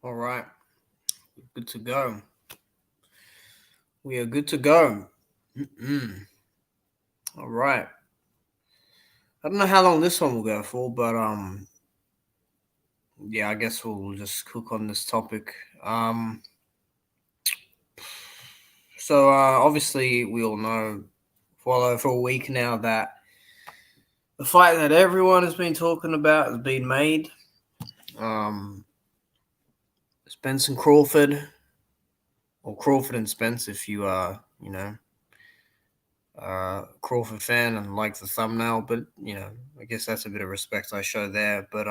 All right. Good to go. We are good to go. Mm-mm. All right. I don't know how long this one will go for, but yeah, I guess we'll just cook on this topic. Obviously we all know for a week now that the fight that everyone has been talking about has been made. Um, Spence and Crawford, or Crawford and Spence, if you are, Crawford fan and like the thumbnail, but I guess that's a bit of respect I show there. But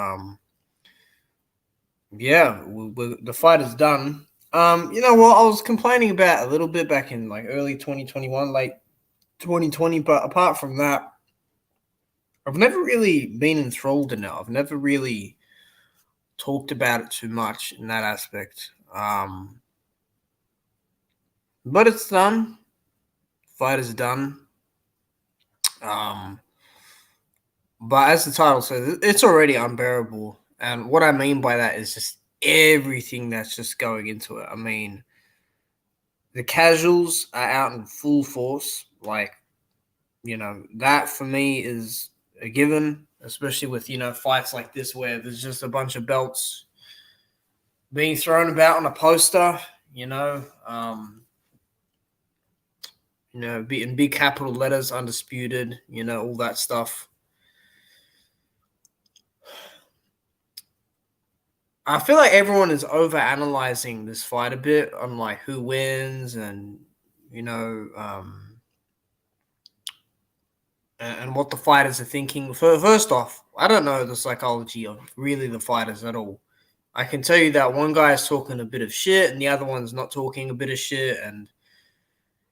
yeah, the fight is done. You know what? I was complaining about a little bit back in like early 2021, late 2020, but apart from that, I've never really been enthralled in it. I've never really talked about it too much in that aspect. But it's done. Fight is done. Um, but as the title says, it's already unbearable. And what I mean by that is just everything that's just going into it. I mean, the casuals are out in full force. Like, that for me is a given, especially with, fights like this where there's just a bunch of belts being thrown about on a poster, in big capital letters, undisputed, all that stuff. I feel like everyone is over analyzing this fight a bit on like who wins and you know and what the fighters are thinking. First off, I don't know the psychology of really the fighters at all. I can tell you that one guy is talking a bit of shit and the other one's not talking a bit of shit, and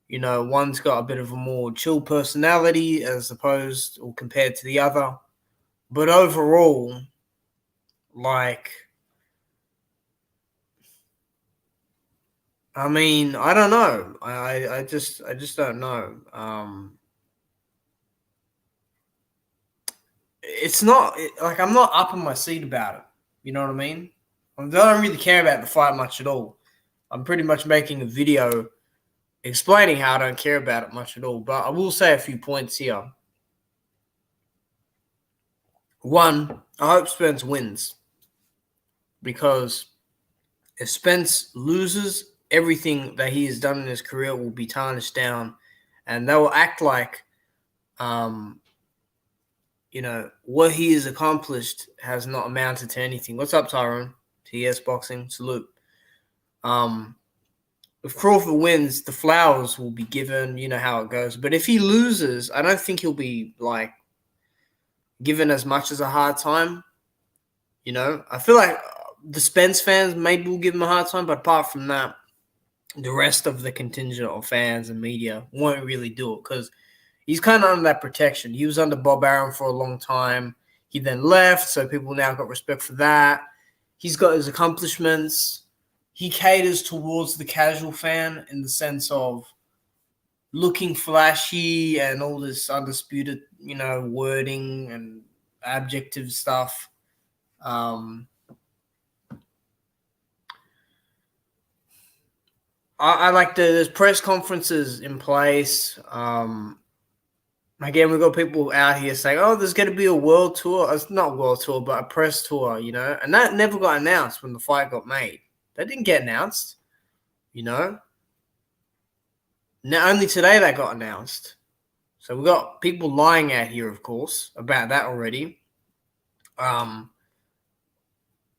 one's got a bit of a more chill personality as opposed or compared to the other. But overall, like, I mean, I don't know. I just don't know. It's not like I'm not up on my seat about it. You know what I mean? I don't really care about the fight much at all. I'm pretty much making a video explaining how I don't care about it much at all. But I will say a few points here. One, I hope Spence wins because if Spence loses, everything that he has done in his career will be tarnished down, and they will act like, what he has accomplished has not amounted to anything. What's up, Tyrone? TS Boxing, salute. If Crawford wins, the flowers will be given. You know how it goes. But if he loses, I don't think he'll be like given as much as a hard time. I feel like the Spence fans maybe will give him a hard time, but apart from that, the rest of the contingent of fans and media won't really do it because he's kind of under that protection. He was under Bob Arum for a long time. He then left, so people now got respect for that. He's got his accomplishments. He caters towards the casual fan in the sense of looking flashy and all this undisputed, wording and adjective stuff. I like there's press conferences in place. Again, we've got people out here saying, "Oh, there's going to be a world tour." It's not a world tour, but a press tour, and that never got announced when the fight got made. That didn't get announced, Now only today that got announced. So we've got people lying out here, of course, about that already.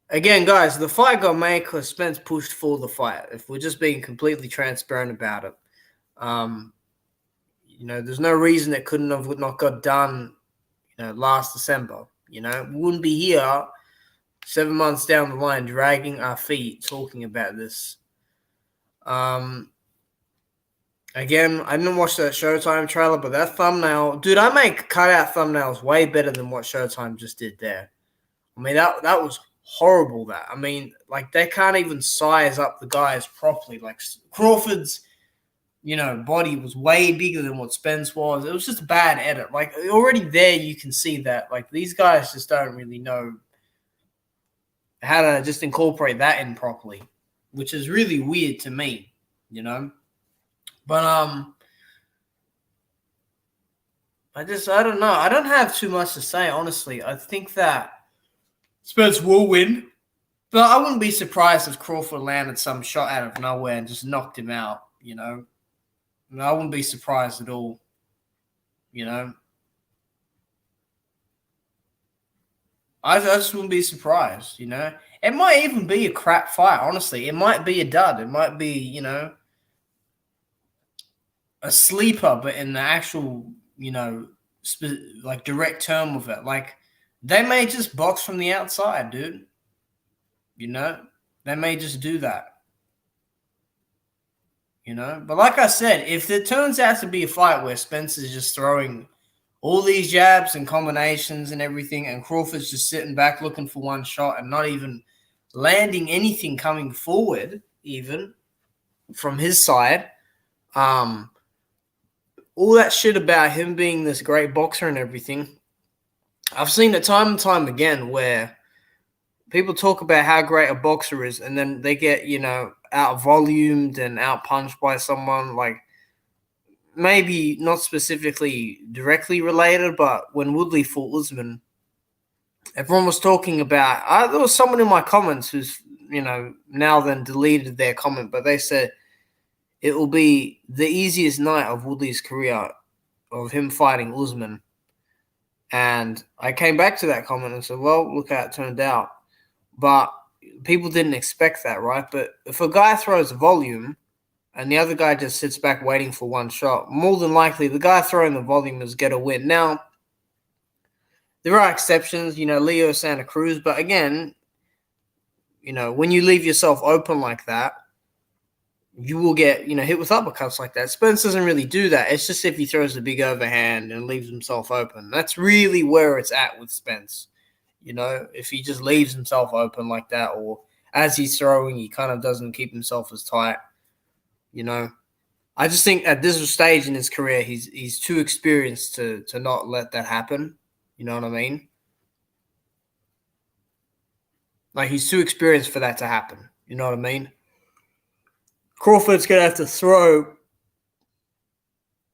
Again, guys, the fight got made because Spence pushed for the fight. If we're just being completely transparent about it, there's no reason it couldn't have not got done, last December. We wouldn't be here 7 months down the line dragging our feet talking about this. Again, I didn't watch that Showtime trailer, but that thumbnail, dude, I make cutout thumbnails way better than what Showtime just did there. I mean, that was horrible. That, I mean, like, they can't even size up the guys properly. Like, Crawford's, body was way bigger than what Spence was. It was just a bad edit. Like, already there you can see that, like, these guys just don't really know how to just incorporate that in properly, which is really weird to me, you know. But I don't know. I don't have too much to say, honestly. I think that Spence will win, but I wouldn't be surprised if Crawford landed some shot out of nowhere and just knocked him out, you know. And I wouldn't be surprised at all, you know. I just wouldn't be surprised, you know. It might even be a crap fight, honestly. It might be a dud. It might be, you know, a sleeper, but in the actual, you know, like direct term of it. Like, they may just box from the outside, dude. You know, they may just do that. You know, but like I said, if it turns out to be a fight where Spence is just throwing all these jabs and combinations and everything, and Crawford's just sitting back looking for one shot and not even landing anything coming forward, even from his side, all that shit about him being this great boxer and everything, I've seen it time and time again where people talk about how great a boxer is, and then they get, you know, out-volumed and out-punched by someone. Like, maybe not specifically directly related, but when Woodley fought Usman, everyone was talking about, there was someone in my comments who's, you know, now then deleted their comment, but they said it will be the easiest night of Woodley's career, of him fighting Usman. And I came back to that comment and said, well, look how it turned out. But people didn't expect that, right? But if a guy throws volume and the other guy just sits back waiting for one shot, more than likely the guy throwing the volume is going to win. Now, there are exceptions, you know, Leo Santa Cruz. But again, you know, when you leave yourself open like that, you will get, you know, hit with uppercuts like that. Spence doesn't really do that. It's just if he throws a big overhand and leaves himself open. That's really where it's at with Spence. You know, if he just leaves himself open like that, or as he's throwing, he kind of doesn't keep himself as tight. You know, I just think at this stage in his career, he's too experienced to not let that happen. You know what I mean? Like, he's too experienced for that to happen. You know what I mean? Crawford's going to have to throw,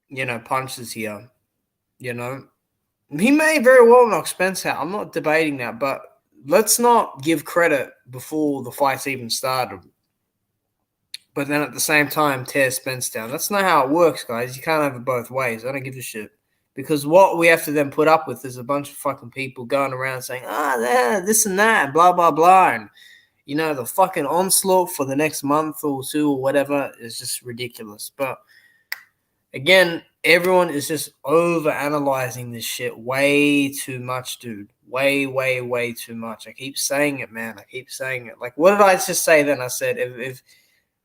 you know, punches here. You know, he may very well knock Spence out. I'm not debating that, but let's not give credit before the fight's even started. But then at the same time, tear Spence down. That's not how it works, guys. You can't have it both ways. I don't give a shit. Because what we have to then put up with is a bunch of fucking people going around saying, this and that, blah, blah, blah. And, you know, the fucking onslaught for the next month or two or whatever is just ridiculous. But again, everyone is just over-analyzing this shit way too much, dude. Way, way, way too much. I keep saying it, man. I keep saying it. Like, what did I just say then? I said, if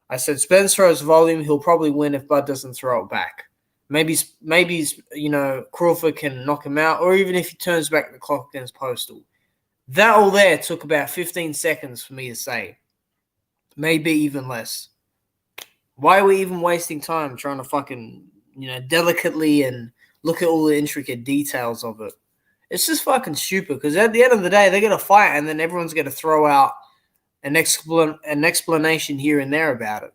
I said Spence throws volume, he'll probably win if Bud doesn't throw it back. Maybe, you know, Crawford can knock him out, or even if he turns back the clock against Postal. That all there took about 15 seconds for me to say. Maybe even less. Why are we even wasting time trying to fucking, you know, delicately and look at all the intricate details of it? It's just fucking stupid, because at the end of the day, they're going to fight, and then everyone's going to throw out an explanation here and there about it.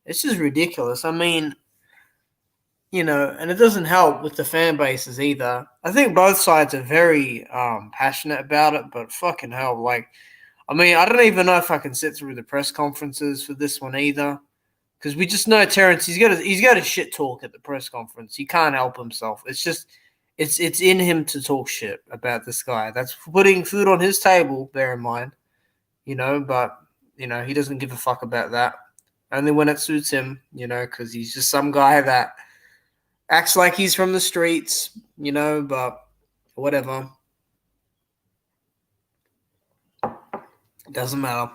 It's just ridiculous. I mean, you know, and it doesn't help with the fan bases either. I think both sides are very passionate about it, but fucking hell, like, I mean, I don't even know if I can sit through the press conferences for this one either, because we just know Terrence, he's got a shit talk at the press conference. He can't help himself. It's just, it's in him to talk shit about this guy. That's putting food on his table, bear in mind, you know, but, you know, he doesn't give a fuck about that. Only when it suits him, you know, because he's just some guy that acts like he's from the streets, you know, but whatever. It doesn't matter.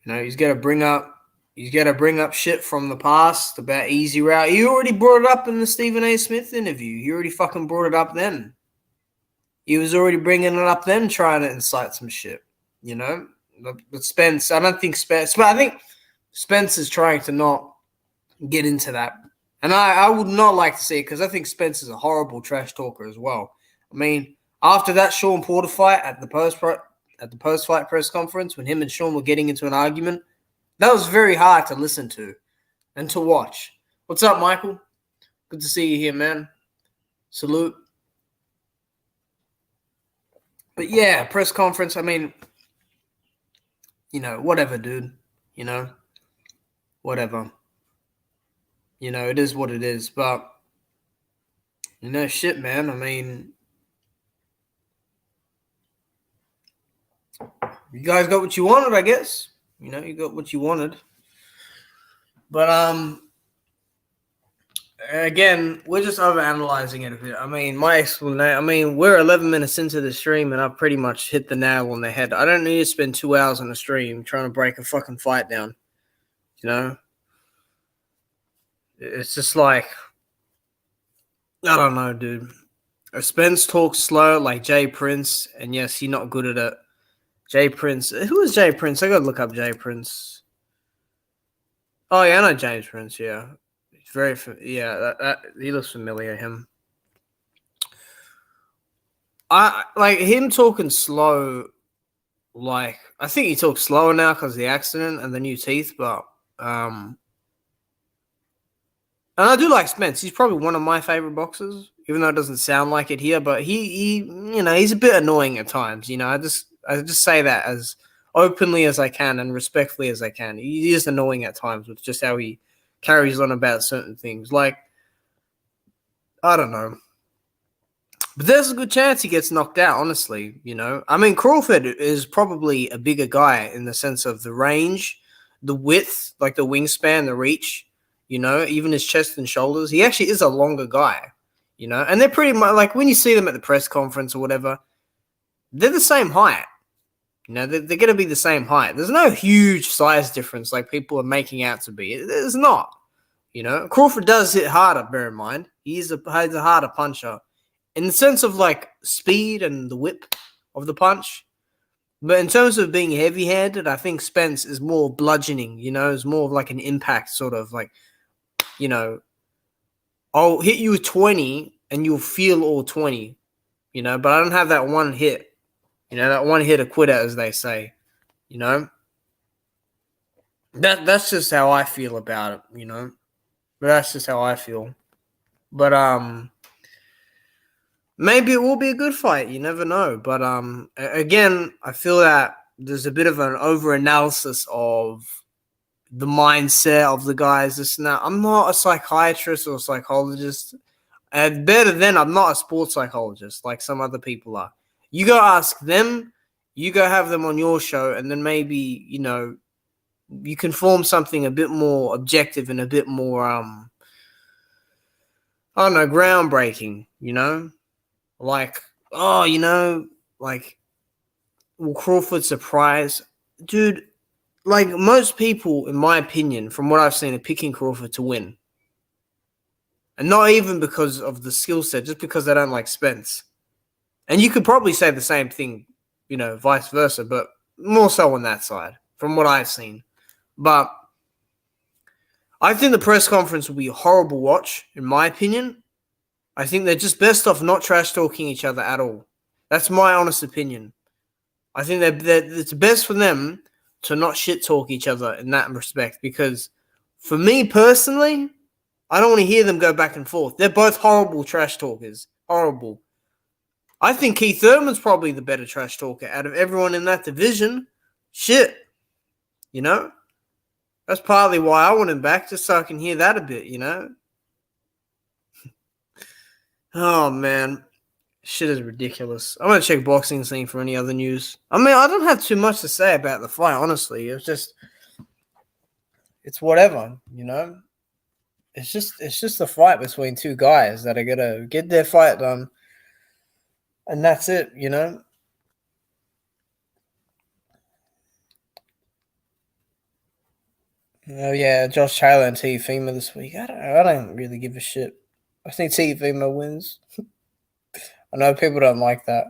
You know, he's got to bring up shit from the past about Easy Route. He already brought it up in the Stephen A. Smith interview. He already fucking brought it up then. He was already bringing it up then, trying to incite some shit, you know. But Spence, I don't think Spence, but I think Spence is trying to not get into that. And I would not like to see it, because I think Spence is a horrible trash talker as well. I mean, after that Sean Porter fight at the at the post-fight press conference when him and Sean were getting into an argument. That was very hard to listen to and to watch. What's up, Michael? Good to see you here, man. Salute. But yeah, press conference, I mean, whatever, dude. Whatever. It is what it is. But, shit, man. I mean, you guys got what you wanted, I guess. You got what you wanted. But, again, we're just overanalyzing it a bit. I mean, my explanation, we're 11 minutes into the stream and I've pretty much hit the nail on the head. I don't need to spend 2 hours on a stream trying to break a fucking fight down. It's just like, I don't know, dude. Spence talks slow like Jay Prince, and yes, he's not good at it. Jay Prince. Who is Jay Prince? I gotta look up Jay Prince. Oh, yeah, I know James Prince, yeah. He looks familiar, him. I like him talking slow, like, I think he talks slower now because of the accident and the new teeth, but, and I do like Spence. He's probably one of my favorite boxers, even though it doesn't sound like it here, but he he's a bit annoying at times, I just say that as openly as I can and respectfully as I can. He is annoying at times with just how he carries on about certain things. Like, I don't know. But there's a good chance he gets knocked out, honestly, I mean, Crawford is probably a bigger guy in the sense of the range, the width, like the wingspan, the reach, even his chest and shoulders. He actually is a longer guy, and they're pretty much, like, when you see them at the press conference or whatever, they're the same height. They're going to be the same height. There's no huge size difference like people are making out to be. There's not. Crawford does hit harder, bear in mind. He's a harder puncher in the sense of, like, speed and the whip of the punch. But in terms of being heavy-handed, I think Spence is more bludgeoning, is more of like an impact sort of, like, I'll hit you with 20 and you'll feel all 20, but I don't have that one hit. That one hit a quitter, as they say, That's just how I feel about it, But that's just how I feel. But, maybe it will be a good fight. You never know. But, again, I feel that there's a bit of an over-analysis of the mindset of the guys. This and that. I'm not a psychiatrist or a psychologist. And better than, I'm not a sports psychologist like some other people are. You go ask them, you go have them on your show, and then maybe, you can form something a bit more objective and a bit more, I don't know, groundbreaking, Like, like, will Crawford surprise? Dude, like, most people, in my opinion, from what I've seen, are picking Crawford to win. And not even because of the skill set, just because they don't like Spence. And you could probably say the same thing, vice versa, but more so on that side, from what I've seen. But I think the press conference will be a horrible watch, in my opinion. I think they're just best off not trash-talking each other at all. That's my honest opinion. I think that it's best for them to not shit-talk each other in that respect, because for me personally, I don't want to hear them go back and forth. They're both horrible trash talkers. Horrible. I think Keith Thurman's probably the better trash talker out of everyone in that division. Shit. That's partly why I want him back, just so I can hear that a bit, Oh, man. Shit is ridiculous. I'm going to check Boxing Scene for any other news. I mean, I don't have too much to say about the fight, honestly. It's whatever, It's just a fight between two guys that are going to get their fight done. And that's it, Oh, yeah, Josh Taylor and Teofimo this week. I don't really give a shit. I think Teofimo wins. I know people don't like that.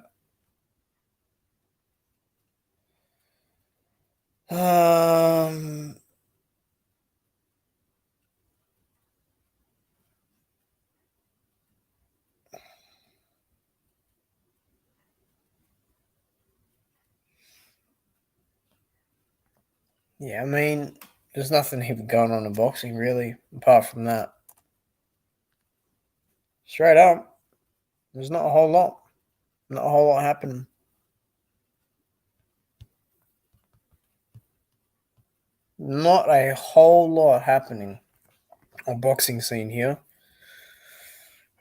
Yeah, I mean, there's nothing even going on in boxing, really, apart from that. Straight up, there's not a whole lot. Not a whole lot happening. Not a whole lot happening on boxing scene here.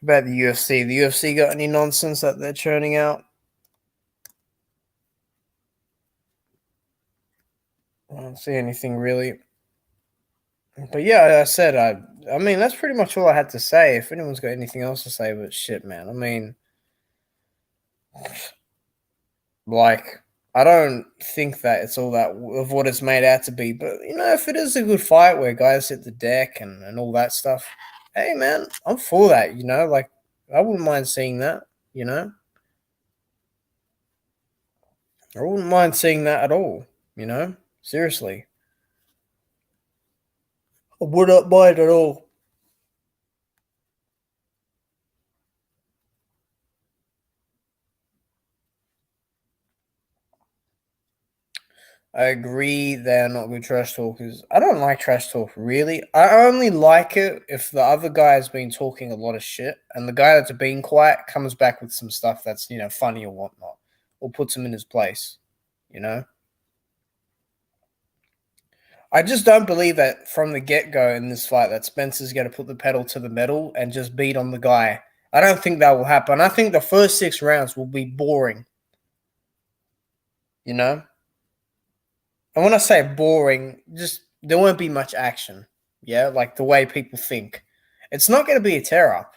About the UFC. The UFC got any nonsense that they're churning out? I don't see anything really. But yeah, I said I mean that's pretty much all I had to say. If anyone's got anything else to say, but shit, man. I mean, like I don't think that it's all that of what it's made out to be. But you know, if it is a good fight where guys hit the deck and all that stuff, hey man, I'm for that. You know, like I wouldn't mind seeing that. You know, I wouldn't mind seeing that at all. You know, seriously, I would not mind at all. I agree they're not good trash talkers. I don't like trash talk really. I only like it if the other guy has been talking a lot of shit and the guy that's been quiet comes back with some stuff that's, you know, funny or whatnot. Or puts him in his place. You know? I just don't believe that from the get go in this fight that Spencer's gonna put the pedal to the metal and just beat on the guy. I don't think that will happen. I think the first 6 rounds will be boring. You know? And when I say boring, just there won't be much action. Yeah, like the way people think. It's not going to be a tear up.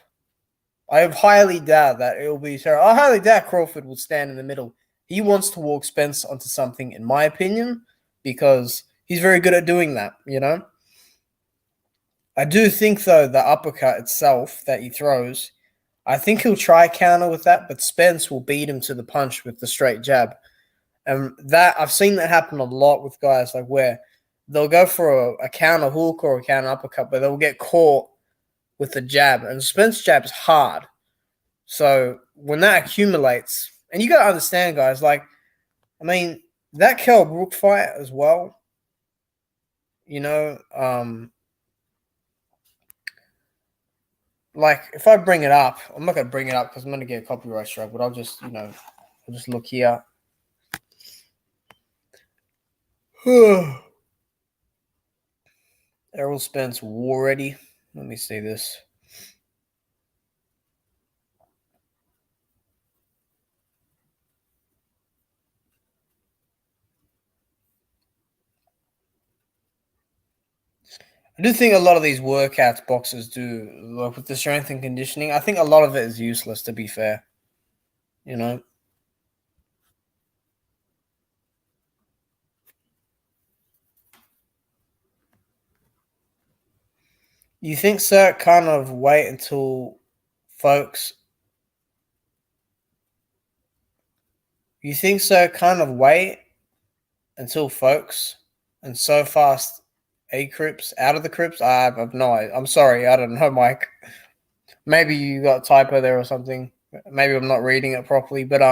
I highly doubt that it will be a tear up. I highly doubt Crawford will stand in the middle. He wants to walk Spence onto something, in my opinion, because he's very good at doing that, you know? I do think, though, the uppercut itself that he throws, I think he'll try counter with that, but Spence will beat him to the punch with the straight jab. And that I've seen that happen a lot with guys, like where they'll go for a counter hook or a counter uppercut, but they'll get caught with the jab. And Spence jab's hard. So when that accumulates, and you gotta understand, guys, like, I mean, that Kell Brook fight as well, you know, like if I bring it up, I'm not gonna bring it up because I'm gonna get a copyright strike, but I'll just, you know, I'll just look here. Errol Spence war ready. Let me see this. I do think a lot of these workouts boxers do, like with the strength and conditioning, I think a lot of it is useless, to be fair. You know? You think so? Kind of wait until folks. You think so? Kind of wait until folks and so fast A Crips out of the Crips? I have no idea. I'm sorry. I don't know, Mike. Maybe you got a typo there or something. Maybe I'm not reading it properly. But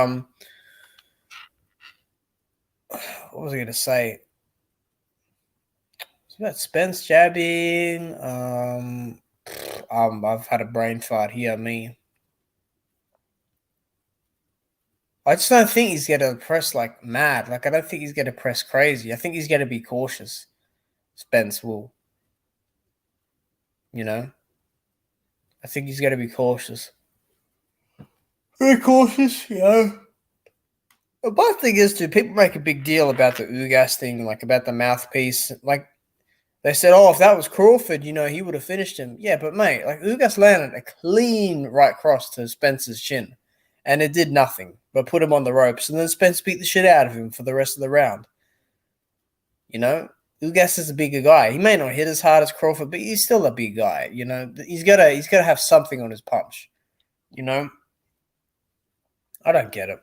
what was I gonna say? It's about Spence jabbing. I've had a brain fart here, me. I just don't think he's gonna press like mad. Like I don't think he's gonna press crazy. I think he's gonna be cautious. Spence will, you know. I think he's gonna be cautious. Very cautious, you know. The bad thing is, too, people make a big deal about the Ugas thing, like about the mouthpiece. Like they said, oh, if that was Crawford, you know, he would have finished him. Yeah, but mate, like Ugas landed a clean right cross to Spence's chin, and it did nothing but put him on the ropes. And then Spence beat the shit out of him for the rest of the round. You know, Ugas is a bigger guy. He may not hit as hard as Crawford, but he's still a big guy. You know, he's gotta have something on his punch. You know, I don't get it.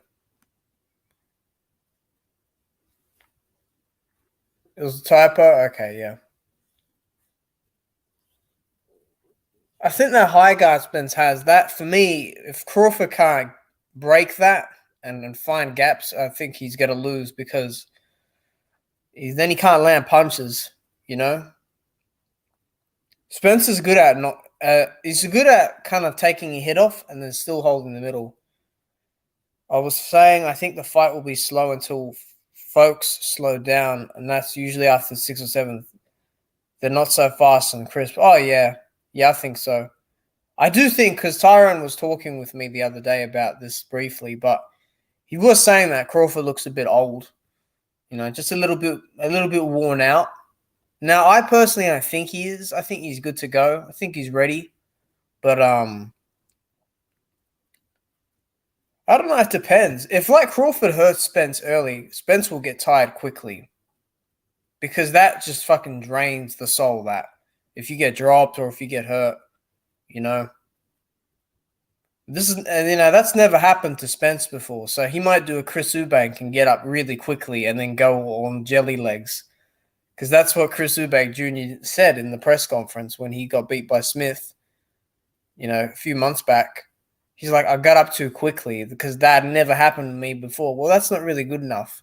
It was a typo. Okay, yeah. I think that high guard Spence has that. For me, if Crawford can't break that and find gaps, I think he's going to lose because then he can't land punches, you know? Spence is good at not. He's good at kind of taking a hit off and then still holding the middle. I was saying I think the fight will be slow until folks slow down, and that's usually after the 6th or 7th. They're not so fast and crisp. Oh, yeah. Yeah, I think so. I do think, because Tyrone was talking with me the other day about this briefly, but he was saying that Crawford looks a bit old. You know, just a little bit worn out. Now, I personally don't think he is. I think he's good to go. I think he's ready. But I don't know. It depends. If like Crawford hurts Spence early, Spence will get tired quickly. Because that just fucking drains the soul, that. If you get dropped or if you get hurt, you know. That's never happened to Spence before. So he might do a Chris Eubank and get up really quickly and then go on jelly legs. Because that's what Chris Eubank Jr. said in the press conference when he got beat by Smith, a few months back. He's like, I got up too quickly because that never happened to me before. Well, that's not really good enough.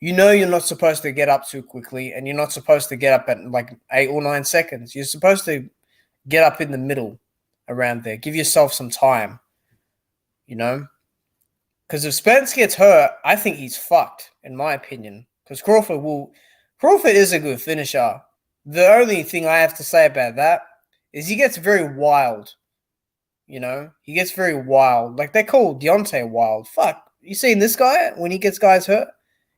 You're not supposed to get up too quickly, and you're not supposed to get up at like 8 or 9 seconds. You're supposed to get up in the middle around there. Give yourself some time, Because if Spence gets hurt, I think he's fucked, in my opinion. Because Crawford is a good finisher. The only thing I have to say about that is he gets very wild. He gets very wild. Like they call Deontay wild. Fuck. You seen this guy when he gets guys hurt?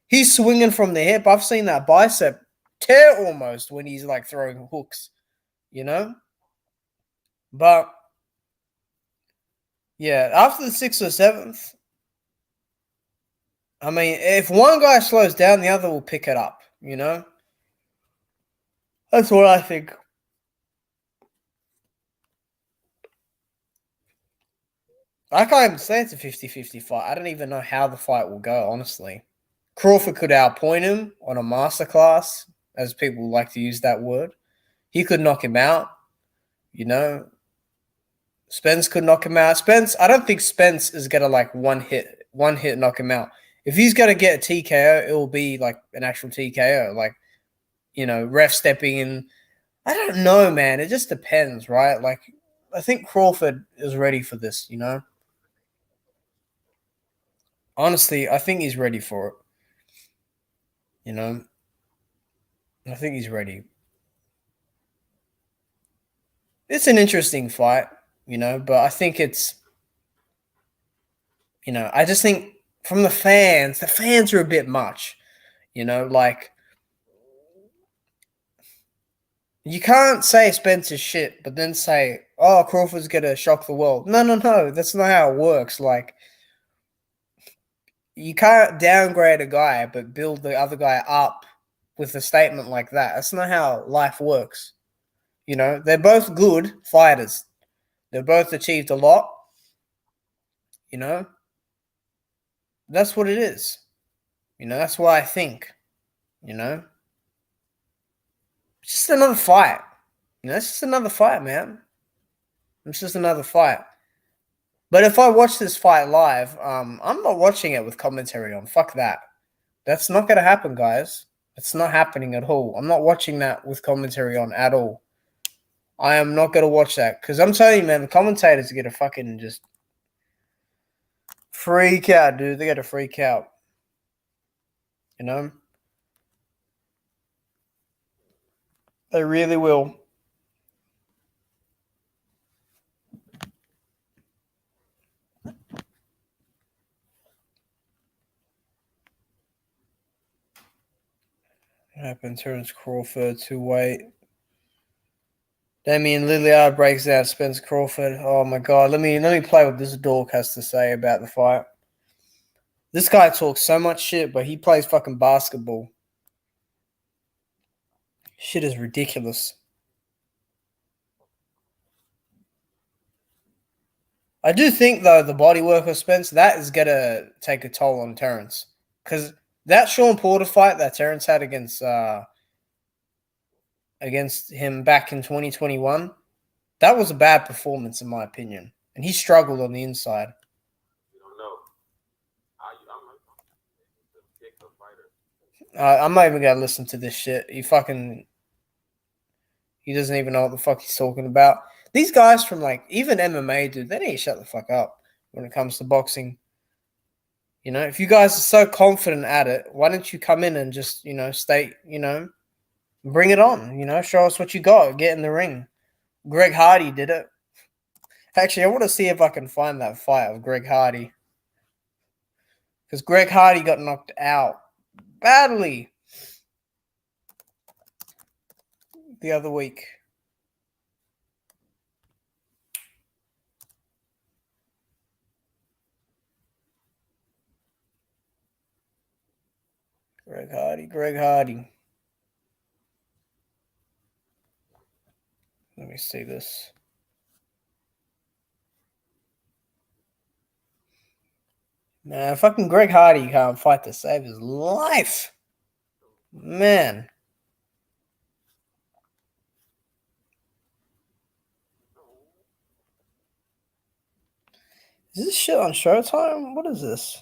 He's swinging from the hip. I've seen that bicep tear almost when he's like throwing hooks, But yeah, after the 6th or 7th, I mean, if one guy slows down, the other will pick it up, That's what I think. I can't even say it's a 50-50 fight. I don't even know how the fight will go, honestly. Crawford could outpoint him on a masterclass, as people like to use that word. He could knock him out, Spence could knock him out. I don't think Spence is going to like one hit knock him out. If he's going to get a TKO, it will be like an actual TKO, like, ref stepping in. I don't know, man. It just depends, right? Like, I think Crawford is ready for this, Honestly, I think he's ready for it. I think he's ready. It's an interesting fight, but I think it's, I just think from the fans are a bit much, like, you can't say Spencer's shit, but then say, oh, Crawford's going to shock the world. No. That's not how it works. Like, you can't downgrade a guy, but build the other guy up with a statement like that. That's not how life works. They're both good fighters. They've both achieved a lot. That's what it is. That's what I think. It's just another fight. It's just another fight, man. It's just another fight. But if I watch this fight live, I'm not watching it with commentary on. Fuck that. That's not going to happen, guys. It's not happening at all. I'm not watching that with commentary on at all. I am not going to watch that. Because I'm telling you, man, the commentators are going to fucking just freak out, dude. They're going to freak out. They really will. What happened? Terence Crawford to weight. Damian Lillard breaks out Spence Crawford. Oh my god. Let me play what this dork has to say about the fight. This guy talks so much shit, but he plays fucking basketball. Shit is ridiculous. I do think, though, the body work of Spence, that is going to take a toll on Terence. Because that Sean Porter fight that Terence had against him back in 2021, that was a bad performance, in my opinion. And he struggled on the inside. I'm not even gonna listen to this shit. He doesn't even know what the fuck he's talking about. These guys from like even MMA, dude, they need to shut the fuck up when it comes to boxing. You know, if you guys are so confident at it, why don't you come in and just, state, bring it on, show us what you got, get in the ring. Greg Hardy did it. Actually, I want to see if I can find that fight of Greg Hardy. Because Greg Hardy got knocked out badly the other week. Greg Hardy. Let me see this. Man, fucking Greg Hardy can't fight to save his life. Man. Is this shit on Showtime? What is this?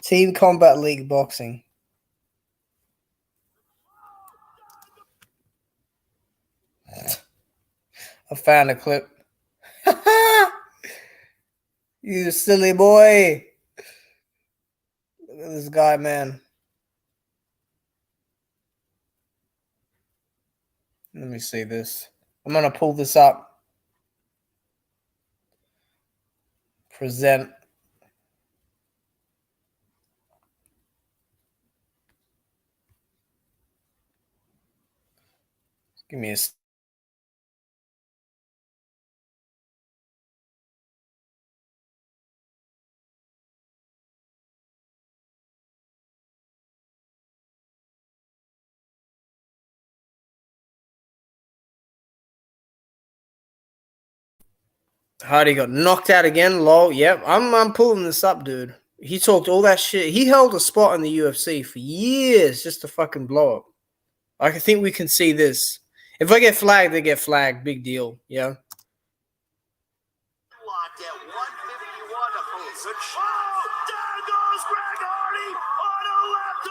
Team Combat League Boxing. I found a clip. You silly boy. Look at this guy, man. Let me see this. I'm going to pull this up. Present. Give me a Hardy got knocked out again. Lol. Yep, I'm pulling this up, dude. He talked all that shit. He held a spot in the UFC for years just to fucking blow up. I think we can see this. If I get flagged, they get flagged. Big deal. Yeah.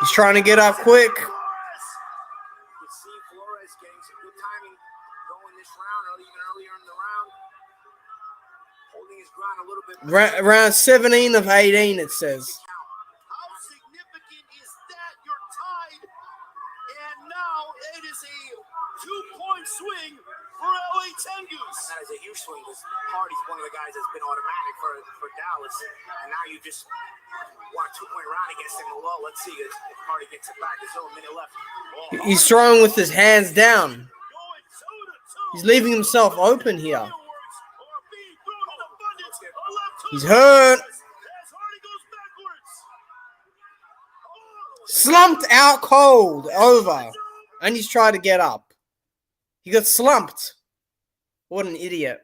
He's trying to get up quick. Round 17 of 18, it says. How significant is that? You're tied, and now it is a 2-point swing for LA Tengus. That is a huge swing because Hardy's one of the guys that's been automatic for Dallas, and now you just want a 2-point round against him. Well, let's see if Hardy gets it back. There's only a minute left. He's throwing with his hands down. He's leaving himself open here. He's hurt. Slumped out cold. Over. And he's trying to get up. He got slumped. What an idiot.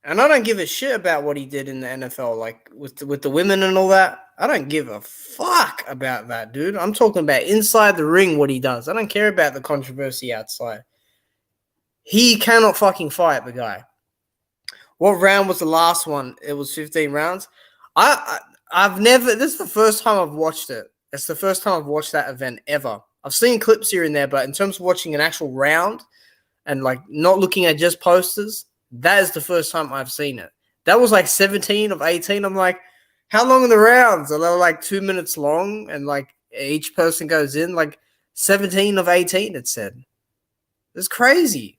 And I don't give a shit about what he did in the NFL, like with the women and all that. I don't give a fuck about that, dude. I'm talking about inside the ring what he does. I don't care about the controversy outside. He cannot fucking fight, the guy. What round was the last one? It was 15 rounds. I've never. This is the first time I've watched it. It's the first time I've watched that event ever. I've seen clips here and there, but in terms of watching an actual round and like not looking at just posters, that is the first time I've seen it. That was like 17 of 18. I'm like, how long are the rounds? Are they like 2 minutes long? And like each person goes in like 17 of 18. It said, it's crazy.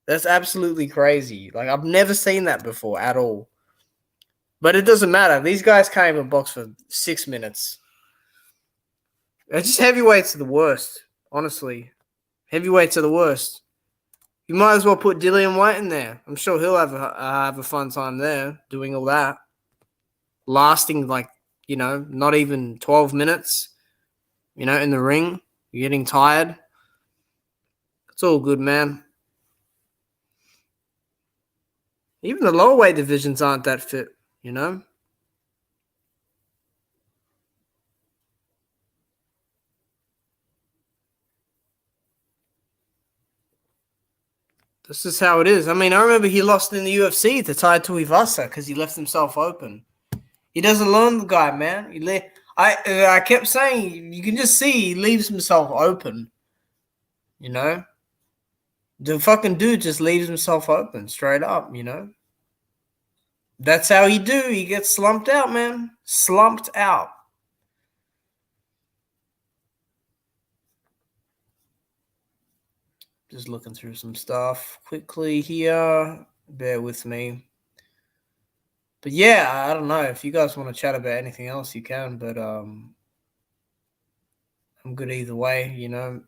That's absolutely crazy. Like, I've never seen that before at all. But it doesn't matter. These guys can't even box for 6 minutes. It's just heavyweights are the worst, honestly. Heavyweights are the worst. You might as well put Dillian White in there. I'm sure he'll have a fun time there doing all that. Lasting, like, not even 12 minutes, in the ring. You're getting tired. It's all good, man. Even the lower weight divisions aren't that fit, This is how it is. I mean, I remember he lost in the UFC to Tai Tuivasa because he left himself open. He doesn't learn the guy, man. I kept saying, you can just see he leaves himself open. You know? The fucking dude just leaves himself open, straight up, you know? That's how he do. He gets slumped out, man. Slumped out. Just looking through some stuff quickly here. Bear with me. But yeah, I don't know. If you guys want to chat about anything else, you can. But I'm good either way, you know.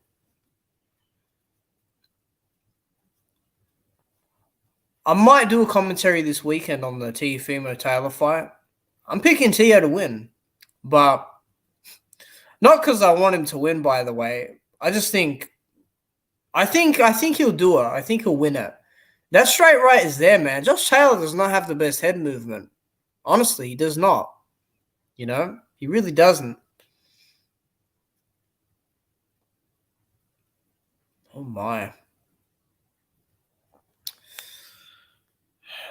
I might do a commentary this weekend on the Teofimo Taylor fight. I'm picking Teo to win, but not because I want him to win. By the way, I think he'll do it. I think he'll win it. That straight right is there, man. Josh Taylor does not have the best head movement. Honestly, he does not. You know, he really doesn't. Oh my.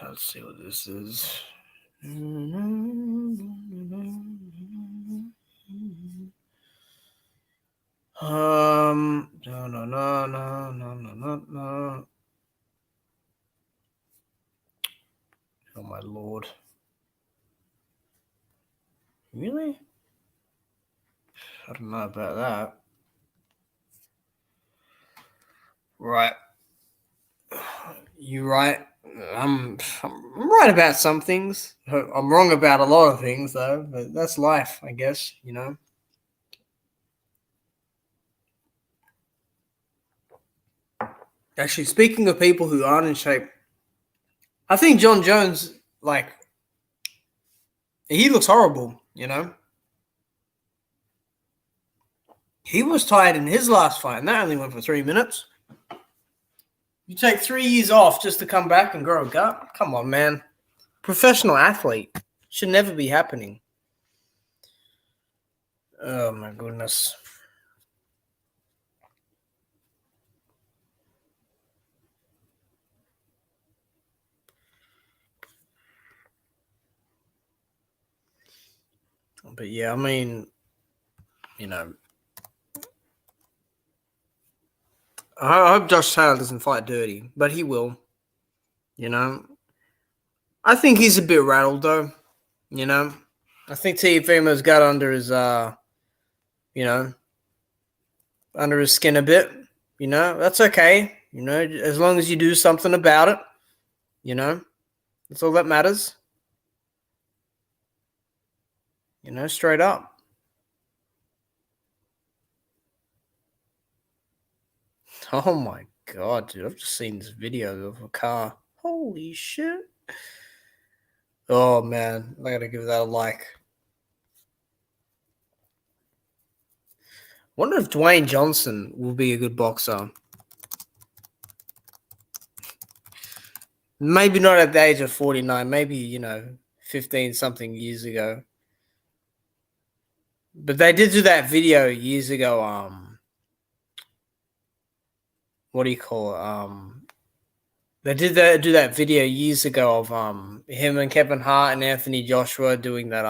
Let's see what this is. No. Oh my lord. Really? I don't know about that. Right. You're right. I'm right about some things. I'm wrong about a lot of things, though. But that's life, I guess. You know. Actually, speaking of people who aren't in shape, I think John Jones, he looks horrible. You know. He was tired in his last fight, and that only went for 3 minutes. You take 3 years off just to come back and grow a gut? Come on, man. Professional athlete. Should never be happening. Oh, my goodness. But, yeah, I mean, you know, I hope Josh Taylor doesn't fight dirty, but he will. You know, I think he's a bit rattled, though. You know, I think Teofimo's got under his, under his skin a bit. You know, that's okay. You know, as long as you do something about it. You know, that's all that matters. You know, straight up. Oh my god, dude! I've just seen this video of a car. Holy shit! Oh man, I gotta give that a like. Wonder if Dwayne Johnson will be a good boxer. Maybe not at the age of 49. Maybe 15 something years ago. But they did do that video years ago. What do you call it? They did do that video years ago of him and Kevin Hart and Anthony Joshua doing that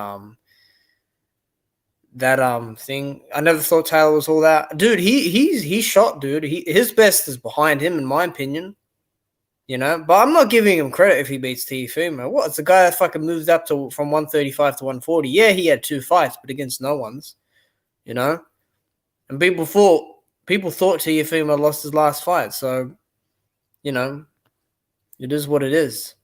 thing. I never thought Taylor was all that. Dude, he's shot, dude. His best is behind him, in my opinion. You know, but I'm not giving him credit if he beats Teofimo. What? It's a guy that fucking moved up from 135 to 140. Yeah, he had 2 fights, but against no ones. You know, and people thought Teofimo lost his last fight. So, you know, it is what it is.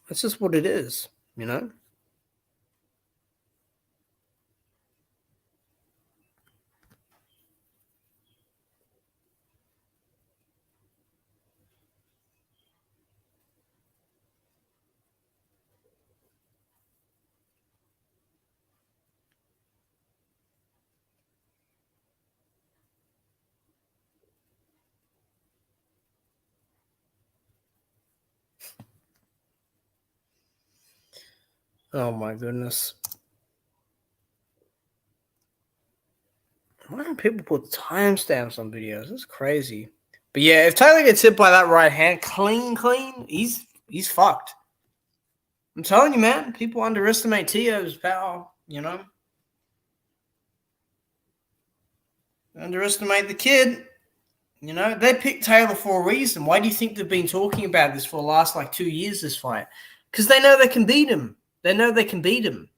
It's just what it is. You know. Oh my goodness. Why don't people put timestamps on videos? That's crazy. But yeah, if Taylor gets hit by that right hand clean, he's fucked. I'm telling you, man, people underestimate Tio's power, you know? Underestimate the kid. You know, they picked Taylor for a reason. Why do you think they've been talking about this for the last 2 years, this fight? Because they know they can beat him. They know they can beat him.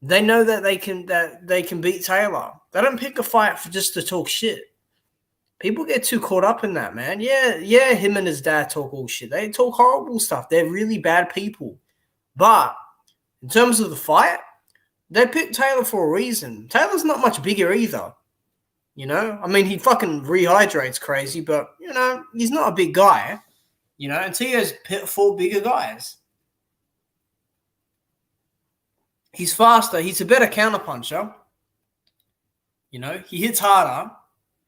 They know that they can beat Taylor. They don't pick a fight for just to talk shit. People get too caught up in that, man. Yeah, him and his dad talk all shit. They talk horrible stuff. They're really bad people. But in terms of the fight, they picked Taylor for a reason. Taylor's not much bigger either. You know? I mean, he fucking rehydrates crazy, but, you know, he's not a big guy. You know? And Tio's fought bigger guys. He's faster. He's a better counterpuncher. You know? He hits harder.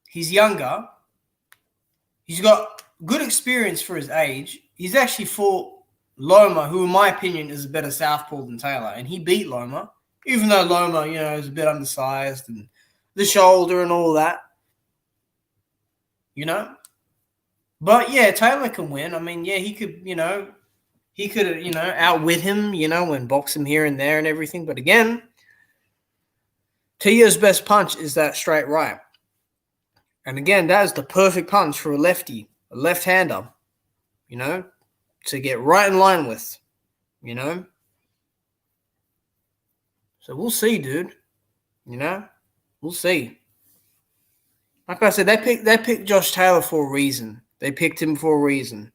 He's younger. He's got good experience for his age. He's actually fought Loma, who in my opinion is a better southpaw than Taylor, and he beat Loma, even though Loma, you know, is a bit undersized and the shoulder and all that, you know. But yeah, Taylor can win. I mean, yeah, he could, outwit him, you know, and box him here and there and everything. But again, Tio's best punch is that straight right. And again, that is the perfect punch for a lefty, a left-hander, you know, to get right in line with, you know. So we'll see, dude. You know, we'll see. Like I said, they picked Josh Taylor for a reason. They picked him for a reason.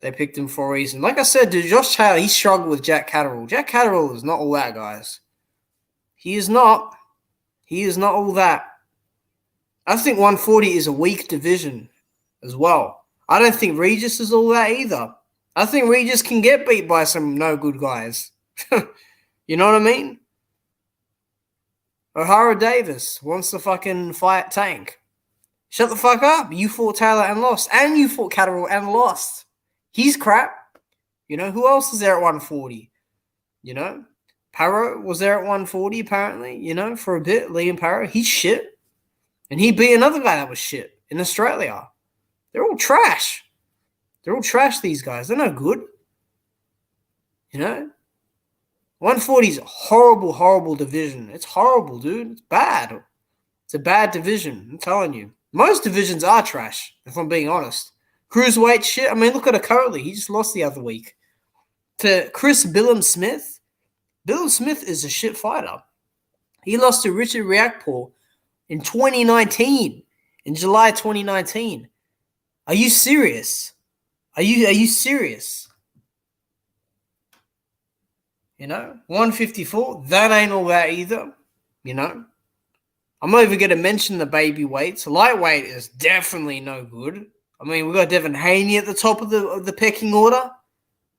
Like I said, dude, Josh Taylor, he struggled with Jack Catterall. Jack Catterall is not all that, guys. He is not all that. I think 140 is a weak division as well. I don't think Regis is all that either. I think Regis can get beat by some no good guys. You know what I mean? O'Hara Davis wants to fucking fight Tank. Shut the fuck up. You fought Taylor and lost. And you fought Catterall and lost. He's crap. You know, who else is there at 140? You know? Parro was there at 140 apparently, you know, for a bit. Liam Parro. He's shit. And he beat another guy that was shit in Australia. They're all trash. These guys. They're no good. You know? 140 is a horrible, horrible division. It's horrible, dude. It's bad. It's a bad division. I'm telling you. Most divisions are trash, if I'm being honest. Cruiserweight shit. I mean, look at Okoli. He just lost the other week to Chris Billum Smith. Billum Smith is a shit fighter. He lost to Richard Riakporhe in 2019, in July 2019. Are you serious? Are you serious? You know, 154, that ain't all that either, you know. I'm not even going to mention the baby weights. Lightweight is definitely no good. I mean, we've got Devin Haney at the top of the pecking order.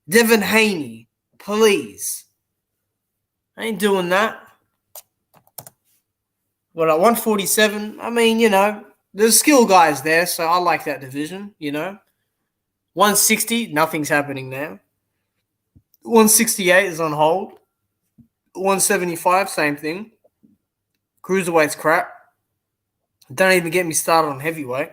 Devin Haney, please. I ain't doing that. Well, at 147, I mean, you know, there's skill guys there, so I like that division, you know. 160, nothing's happening now. 168 is on hold. 175, same thing. Cruiserweight's crap. Don't even get me started on heavyweight.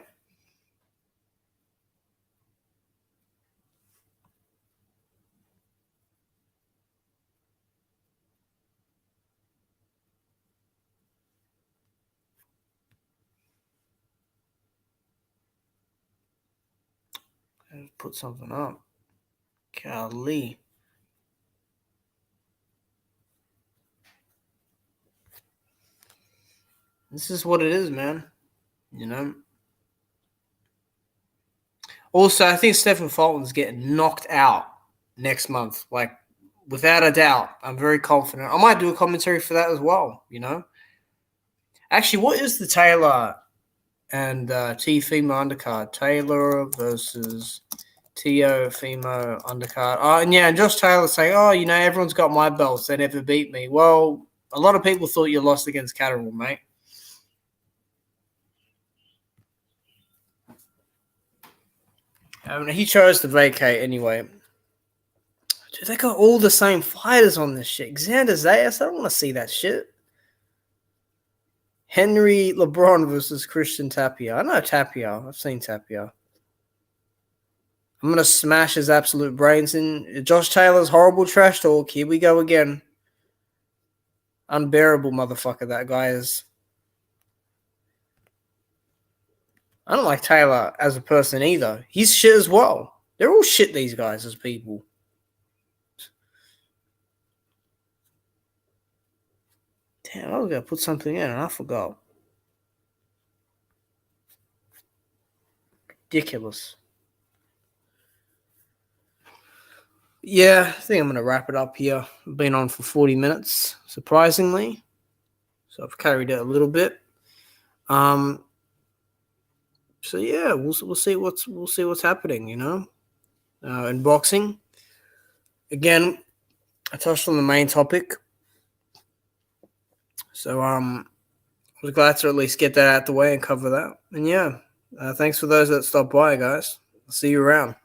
Let's put something up. Golly. This is what it is, man. You know. Also, I think Stephen Fulton's getting knocked out next month. Like, without a doubt. I'm very confident. I might do a commentary for that as well, you know. Actually, what is the Taylor and Teofimo undercard? Taylor versus Teofimo undercard. Oh, and yeah, and Josh Taylor saying, oh, you know, everyone's got my belts. They never beat me. Well, a lot of people thought you lost against Catterall, mate. He chose to vacate anyway. Dude, they got all the same fighters on this shit. Xander Zayas, I don't want to see that shit. Henry LeBron versus Christian Tapia. I know Tapia. I've seen Tapia. I'm going to smash his absolute brains in. Josh Taylor's horrible trash talk. Here we go again. Unbearable motherfucker that guy is. I don't like Taylor as a person either. He's shit as well. They're all shit, these guys, as people. Damn, I was going to put something in and I forgot. Ridiculous. Yeah, I think I'm going to wrap it up here. I've been on for 40 minutes, surprisingly. So I've carried it a little bit. So yeah, we'll see what's happening, you know. In boxing, again, I touched on the main topic. So I was glad to at least get that out the way and cover that. And yeah, thanks for those that stopped by, guys. I'll see you around.